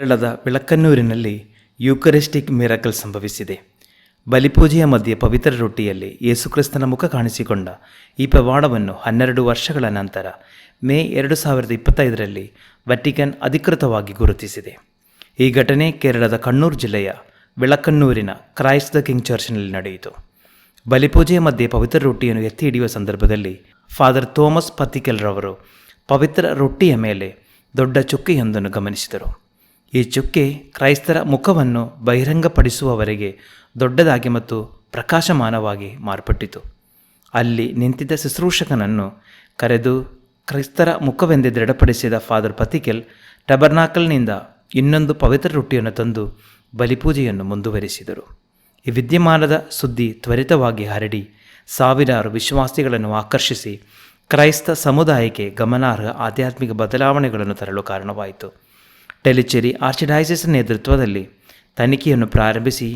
ಕೇರಳದ ಬೆಳಕನ್ನೂರಿನಲ್ಲಿ ಯೂಕರಿಸ್ಟಿಕ್ ಮಿರಾಕಲ್ ಸಂಭವಿಸಿದೆ. ಬಲಿಪೂಜೆಯ ಮಧ್ಯೆ ಪವಿತ್ರ ರೊಟ್ಟಿಯಲ್ಲಿ ಯೇಸುಕ್ರಿಸ್ತನ ಮುಖ ಕಾಣಿಸಿಕೊಂಡ ಈ ಪವಾಡವನ್ನು 12 ವರ್ಷಗಳ ನಂತರ ಮೇ 2025ರಲ್ಲಿ ವ್ಯಾಟಿಕನ್ ಅಧಿಕೃತವಾಗಿ ಗುರುತಿಸಿದೆ. ಈ ಘಟನೆ ಕೇರಳದ ಕಣ್ಣೂರು ಜಿಲ್ಲೆಯ ಬೆಳಕನ್ನೂರಿನ ಕ್ರೈಸ್ಟ್ ದ ಕಿಂಗ್ ಚರ್ಚ್ನಲ್ಲಿ ನಡೆಯಿತು. ಬಲಿಪೂಜೆಯ ಮಧ್ಯೆ ಪವಿತ್ರ ರೊಟ್ಟಿಯನ್ನು ಎತ್ತಿ ಹಿಡಿಯುವ ಸಂದರ್ಭದಲ್ಲಿ ಫಾದರ್ ಥೋಮಸ್ ಪಥಿಕೆಲ್ ರವರು ಪವಿತ್ರ ರೊಟ್ಟಿಯ ಮೇಲೆ ದೊಡ್ಡ ಚುಕ್ಕೆಯೊಂದನ್ನು ಗಮನಿಸಿದರು. ಈ ಚುಕ್ಕೆ ಕ್ರೈಸ್ತರ ಮುಖವನ್ನು ಬಹಿರಂಗಪಡಿಸುವವರೆಗೆ ದೊಡ್ಡದಾಗಿ ಮತ್ತು ಪ್ರಕಾಶಮಾನವಾಗಿ ಮಾರ್ಪಟ್ಟಿತು. ಅಲ್ಲಿ ನಿಂತಿದ್ದ ಶುಶ್ರೂಷಕನನ್ನು ಕರೆದು ಕ್ರೈಸ್ತರ ಮುಖವೆಂದೇ ದೃಢಪಡಿಸಿದ ಫಾದರ್ ಪಥಿಕೆಲ್ ಟಬರ್ನಾಕಲ್ನಿಂದ ಇನ್ನೊಂದು ಪವಿತ್ರ ರೊಟ್ಟಿಯನ್ನು ತಂದು ಬಲಿಪೂಜೆಯನ್ನು ಮುಂದುವರಿಸಿದರು. ಈ ವಿದ್ಯಮಾನದ ಸುದ್ದಿ ತ್ವರಿತವಾಗಿ ಹರಡಿ ಸಾವಿರಾರು ವಿಶ್ವಾಸಿಗಳನ್ನು ಆಕರ್ಷಿಸಿ ಕ್ರೈಸ್ತ ಸಮುದಾಯಕ್ಕೆ ಗಮನಾರ್ಹ ಆಧ್ಯಾತ್ಮಿಕ ಬದಲಾವಣೆಗಳನ್ನು ತರಲು ಕಾರಣವಾಯಿತು. ಟೆಲಿಚೆರಿ ಆರ್ಚಿಡಯಾಸಿಸ್ ನೇತೃತ್ವದಲ್ಲಿ ತನಿಖೆಯನ್ನು ಪ್ರಾರಂಭಿಸಿ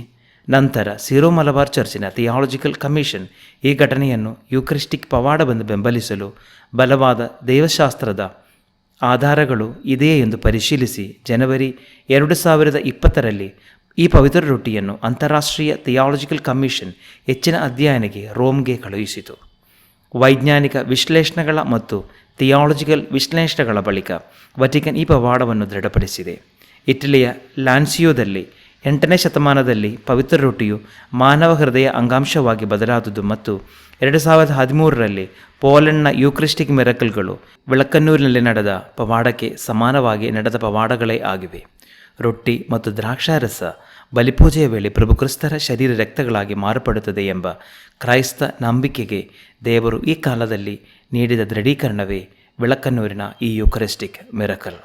ನಂತರ ಸಿರೋ ಮಲಬಾರ್ ಚರ್ಚಿನ ಥಿಯಾಲಜಿಕಲ್ ಕಮಿಷನ್ ಈ ಘಟನೆಯನ್ನು ಯೂಕರಿಸ್ಟಿಕ್ ಪವಾಡವೆಂದು ಬೆಂಬಲಿಸಲು ಬಲವಾದ ದೈವಶಾಸ್ತ್ರದ ಆಧಾರಗಳು ಇದೆಯೇ ಎಂದು ಪರಿಶೀಲಿಸಿ ಜನವರಿ 2020ರಲ್ಲಿ ಈ ಪವಿತ್ರ ರೊಟ್ಟಿಯನ್ನು ಅಂತಾರಾಷ್ಟ್ರೀಯ ಥಿಯಾಲಜಿಕಲ್ ಕಮಿಷನ್ ಹೆಚ್ಚಿನ ಅಧ್ಯಯನಕ್ಕೆ ರೋಮ್ಗೆ ಕಳುಹಿಸಿತು. ವೈಜ್ಞಾನಿಕ ವಿಶ್ಲೇಷಣೆಗಳ ಮತ್ತು ಥಿಯಾಲಜಿಕಲ್ ವಿಶ್ಲೇಷಣೆಗಳ ಬಳಿಕ ವ್ಯಾಟಿಕನ್ ಈ ಪವಾಡವನ್ನು ದೃಢಪಡಿಸಿದೆ. ಇಟಲಿಯ ಲಾನ್ಸಿಯೋದಲ್ಲಿ 8ನೇ ಶತಮಾನದಲ್ಲಿ ಪವಿತ್ರ ರೊಟ್ಟಿಯು ಮಾನವ ಹೃದಯ ಅಂಗಾಂಶವಾಗಿ ಬದಲಾದುದು ಮತ್ತು 2013ರಲ್ಲಿ ಪೋಲೆಂಡ್ನ ಯೂಕರಿಸ್ಟಿಕ್ ಮಿರಾಕಲ್ಗಳು ಬೆಳಕನ್ನೂರಿನಲ್ಲಿ ನಡೆದ ಪವಾಡಕ್ಕೆ ಸಮಾನವಾಗಿ ನಡೆದ ಪವಾಡಗಳೇ ಆಗಿವೆ. ರೊಟ್ಟಿ ಮತ್ತು ದ್ರಾಕ್ಷಾರಸ ಬಲಿಪೂಜೆಯ ವೇಳೆ ಪ್ರಭು ಕ್ರಿಸ್ತರ ಶರೀರ ರಕ್ತಗಳಾಗಿ ಮಾರ್ಪಡುತ್ತದೆ ಎಂಬ ಕ್ರೈಸ್ತ ನಂಬಿಕೆಗೆ ದೇವರು ಈ ಕಾಲದಲ್ಲಿ ನೀಡಿದ ದೃಢೀಕರಣವೇ ಬೆಳಕನ್ನೂರಿನ ಈ ಯೂಕರಿಸ್ಟಿಕ್ ಮಿರಾಕಲ್.